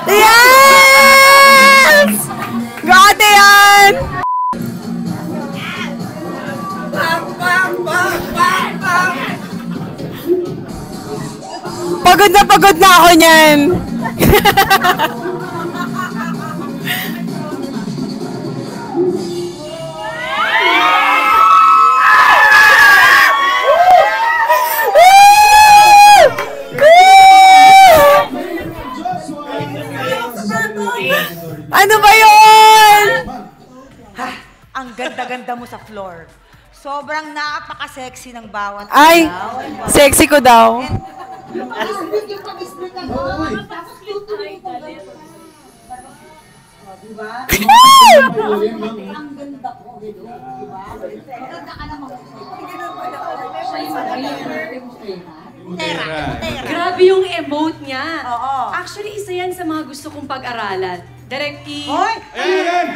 Yes! Grabe yan! Pagod na ako niyan. Ano ba yun? Ha, ang ganda-ganda mo sa floor. Sobrang napaka-sexy ng bawat Ay, sexy ko daw. Ang ganda ko, diba? Ganda ka naman. Grabe yung emote niya. Oo. Actually, isa yan sa mga gusto kong pag-aralan. Directly. Hoy! Ayan!